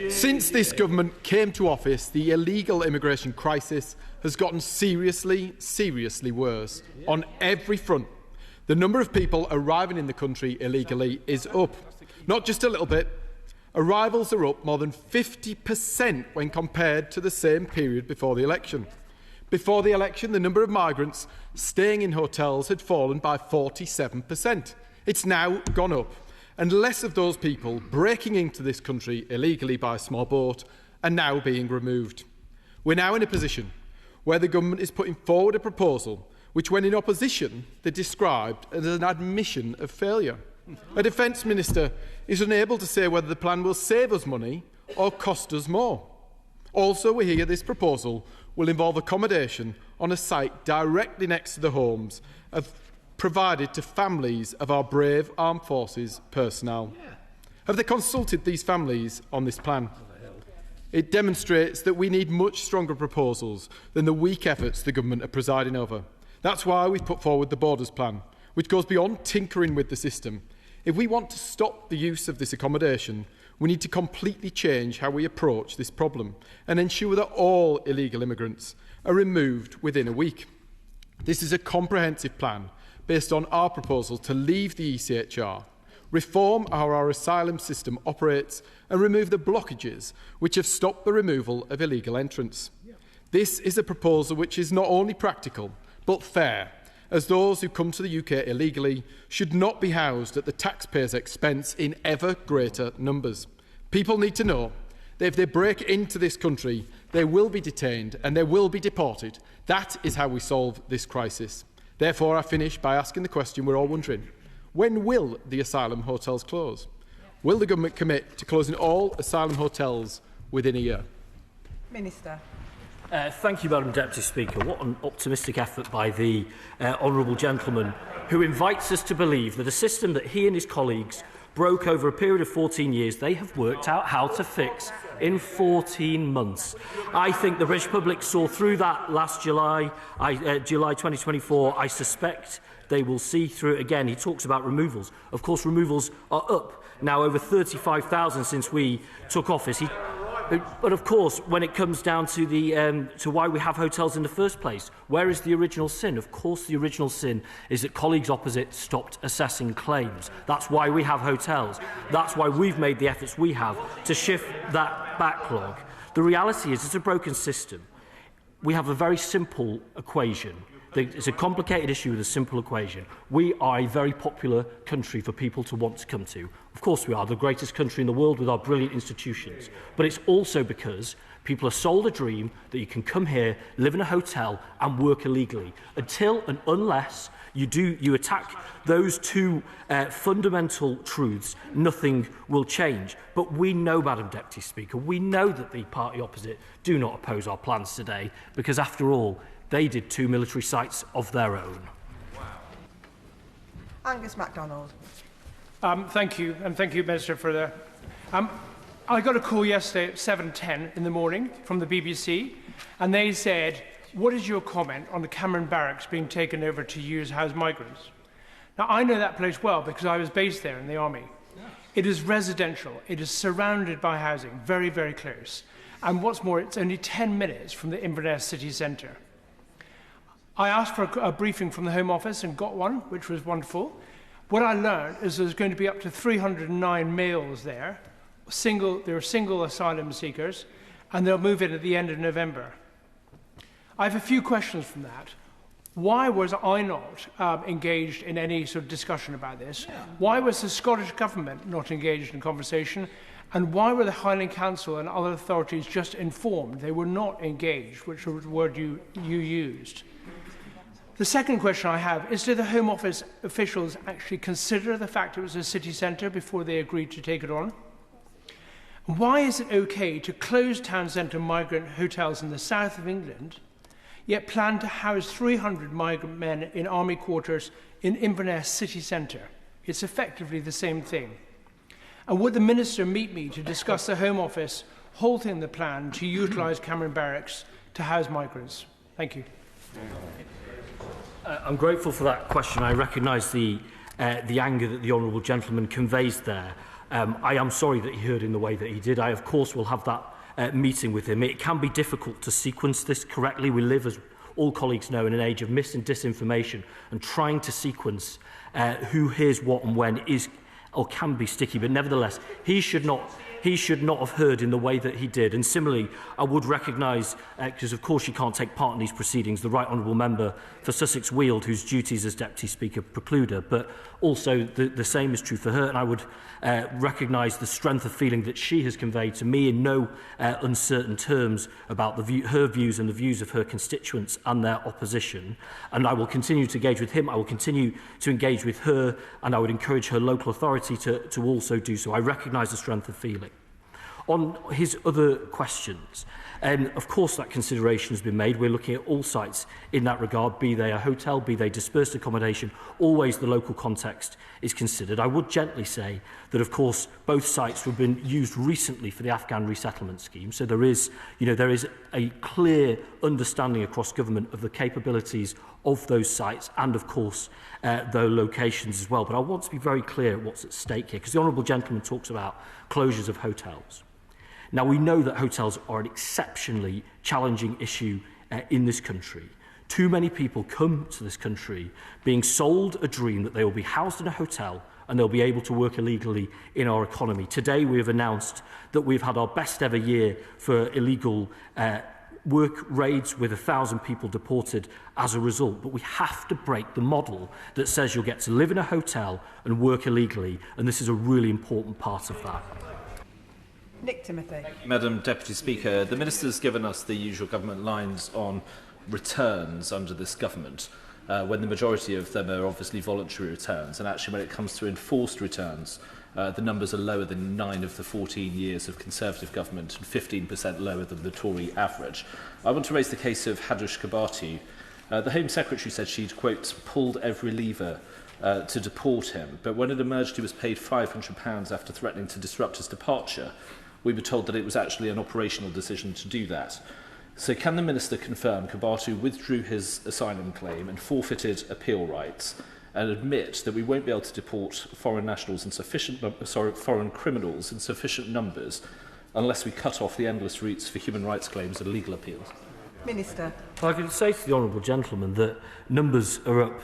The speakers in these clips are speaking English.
Since this government came to office, the illegal immigration crisis has gotten seriously, seriously worse on every front. The number of people arriving in the country illegally is up. Not just a little bit. Arrivals are up more than 50% when compared to the same period before the election. Before the election, the number of migrants staying in hotels had fallen by 47%. It's now gone up, and less of those people breaking into this country illegally by small boat are now being removed. We're now in a position where the government is putting forward a proposal which, when in opposition, they described as an admission of failure. A Defence Minister is unable to say whether the plan will save us money or cost us more. Also, we hear this proposal will involve accommodation on a site directly next to the homes provided to families of our brave armed forces personnel. Have they consulted these families on this plan? It demonstrates that we need much stronger proposals than the weak efforts the government are presiding over. That's why we've put forward the Borders Plan, which goes beyond tinkering with the system. If we want to stop the use of this accommodation, we need to completely change how we approach this problem and ensure that all illegal immigrants are removed within a week. This is a comprehensive plan based on our proposal to leave the ECHR, reform how our asylum system operates and remove the blockages which have stopped the removal of illegal entrants. This is a proposal which is not only practical but fair, as those who come to the UK illegally should not be housed at the taxpayers' expense in ever greater numbers. People need to know that if they break into this country, they will be detained and they will be deported. That is how we solve this crisis. Therefore, I finish by asking the question we're all wondering. When will the asylum hotels close? Will the government commit to closing all asylum hotels within a year? Minister. Thank you, Madam Deputy Speaker. What an optimistic effort by the honourable gentleman who invites us to believe that a system that he and his colleagues broke over a period of 14 years, they have worked out how to fix in 14 months. I think the British public saw through that last July 2024. I suspect they will see through it again. He talks about removals. Of course, removals are up now over 35,000 since we took office. But of course, when it comes down to to why we have hotels in the first place, where is the original sin? Of course, the original sin is that colleagues opposite stopped assessing claims. That's why we have hotels. That's why we've made the efforts we have to shift that backlog. The reality is it's a broken system. We have a very simple equation. It's a complicated issue with a simple equation. We are a very popular country for people to want to come to. Of course we are the greatest country in the world with our brilliant institutions. But it's also because people are sold a dream that you can come here, live in a hotel and work illegally. Until and unless you attack those two fundamental truths, nothing will change. But we know, Madam Deputy Speaker, we know that the party opposite do not oppose our plans today because, after all, they did 2 military sites of their own. Angus MacDonald. Thank you, and thank you, Minister, for the... I got a call yesterday at 7:10 in the morning from the BBC, and they said, what is your comment on the Cameron barracks being taken over to use house migrants? Now, I know that place well because I was based there in the army. It is residential. It is surrounded by housing, very, very close. And what's more, it's only 10 minutes from the Inverness city centre. I asked for a briefing from the Home Office and got one, which was wonderful. What I learned is there's going to be up to 309 males there. They're single asylum seekers, and they'll move in at the end of November. I have a few questions from that. Why was I not engaged in any sort of discussion about this? Why was the Scottish Government not engaged in conversation? And why were the Highland Council and other authorities just informed? They were not engaged, which was the word you used. The second question I have is, did the Home Office officials actually consider the fact it was a city centre before they agreed to take it on? Why is it okay to close town centre migrant hotels in the south of England, yet plan to house 300 migrant men in army quarters in Inverness city centre? It's effectively the same thing. And would the Minister meet me to discuss the Home Office halting the plan to utilise Cameron barracks to house migrants? Thank you. I'm grateful for that question. I recognise the anger that the honourable gentleman conveys there. I am sorry that he heard in the way that he did. I, of course, will have that meeting with him. It can be difficult to sequence this correctly. We live, as all colleagues know, in an age of mis and disinformation, and trying to sequence who hears what and when is or can be sticky. But nevertheless, he should not have heard in the way that he did. And similarly, I would recognise, because of course you can't take part in these proceedings, the Right Honourable Member for Sussex Weald, whose duties as Deputy Speaker preclude her, but also the same is true for her. And I would recognise the strength of feeling that she has conveyed to me in no uncertain terms about her views and the views of her constituents and their opposition. And I will continue to engage with him, I will continue to engage with her, and I would encourage her local authority to also do so. I recognise the strength of feeling. On his other questions, of course that consideration has been made. We're looking at all sites in that regard, be they a hotel, be they dispersed accommodation. Always the local context is considered. I would gently say that, of course, both sites have been used recently for the Afghan resettlement scheme. So there is a clear understanding across government of the capabilities of those sites and, of course, their locations as well. But I want to be very clear what's at stake here, because the Honourable Gentleman talks about closures of hotels. Now, we know that hotels are an exceptionally challenging issue in this country. Too many people come to this country being sold a dream that they will be housed in a hotel and they'll be able to work illegally in our economy. Today, we have announced that we've had our best ever year for illegal work raids, with 1,000 people deported as a result. But we have to break the model that says you'll get to live in a hotel and work illegally, and this is a really important part of that. Nick Timothy. Madam Deputy Speaker, the Minister's given us the usual government lines on returns under this government, when the majority of them are obviously voluntary returns, and actually when it comes to enforced returns, the numbers are lower than 9 of the 14 years of Conservative government and 15% lower than the Tory average. I want to raise the case of Hadush Kabatu. The Home Secretary said she'd, quote, pulled every lever to deport him, but when it emerged he was paid £500 after threatening to disrupt his departure, we were told that it was actually an operational decision to do that. So can the Minister confirm Kabatu withdrew his asylum claim and forfeited appeal rights, and admit that we won't be able to deport foreign nationals in foreign criminals in sufficient numbers unless we cut off the endless routes for human rights claims and legal appeals? Minister. Well, I can say to the Honourable Gentleman that numbers are up.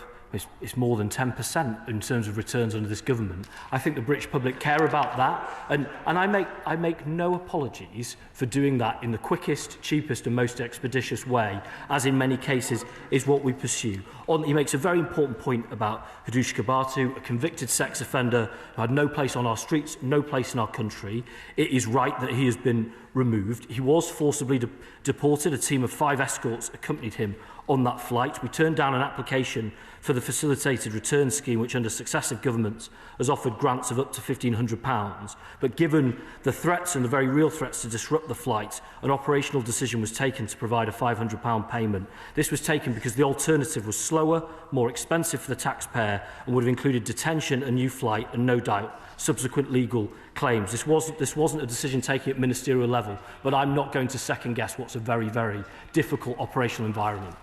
It's more than 10% in terms of returns under this government. I think the British public care about that, and I make no apologies for doing that in the quickest, cheapest and most expeditious way, as in many cases is what we pursue. He makes a very important point about Hadush Kabatu, a convicted sex offender who had no place on our streets, no place in our country. It is right that he has been removed. He was forcibly deported. A team of 5 escorts accompanied him on that flight. We turned down an application for the facilitated return scheme, which under successive governments has offered grants of up to £1,500. But given the threats and the very real threats to disrupt the flight, an operational decision was taken to provide a £500 payment. This was taken because the alternative was slower, more expensive for the taxpayer, and would have included detention, a new flight, and no doubt subsequent legal claims. This wasn't a decision taken at ministerial level, but I'm not going to second guess what's a very, very difficult operational environment.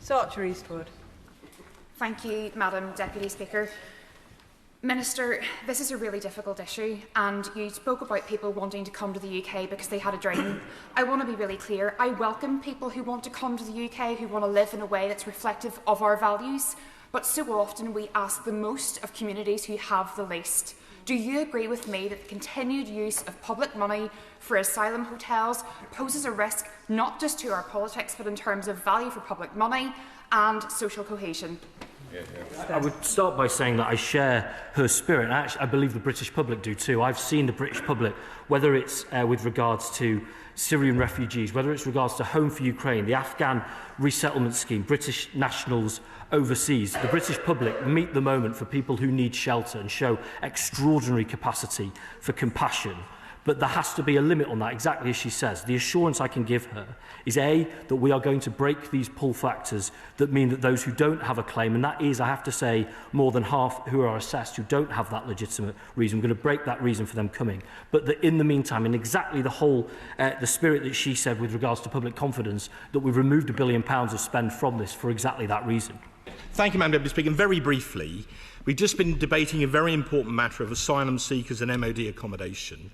Sarcher Eastwood. Thank you, Madam Deputy Speaker. Minister, this is a really difficult issue, and you spoke about people wanting to come to the UK because they had a dream. I want to be really clear. I welcome people who want to come to the UK, who want to live in a way that's reflective of our values, but so often we ask the most of communities who have the least. Do you agree with me that the continued use of public money for asylum hotels poses a risk not just to our politics, but in terms of value for public money and social cohesion? I would start by saying that I share her spirit. Actually, I believe the British public do too. I've seen the British public, whether it's with regards to Syrian refugees, whether it's regards to Home for Ukraine, the Afghan resettlement scheme, British nationals overseas. The British public meet the moment for people who need shelter and show extraordinary capacity for compassion. But there has to be a limit on that, exactly as she says. The assurance I can give her is A, that we are going to break these pull factors that mean that those who don't have a claim, and that is, I have to say, more than half who are assessed who don't have that legitimate reason. We're going to break that reason for them coming. But that in the meantime, in exactly the whole, the spirit that she said with regards to public confidence, that we've removed £1 billion of spend from this for exactly that reason. Thank you, Madam Deputy Speaker. And very briefly, We've just been debating a very important matter of asylum seekers and MOD accommodation.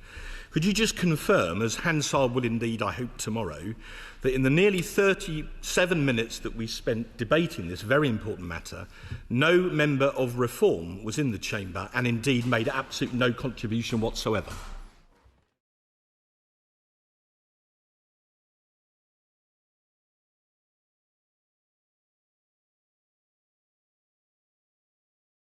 Could you just confirm, as Hansard will indeed, I hope, tomorrow, that in the nearly 37 minutes that we spent debating this very important matter, no member of Reform was in the chamber and indeed made absolutely no contribution whatsoever?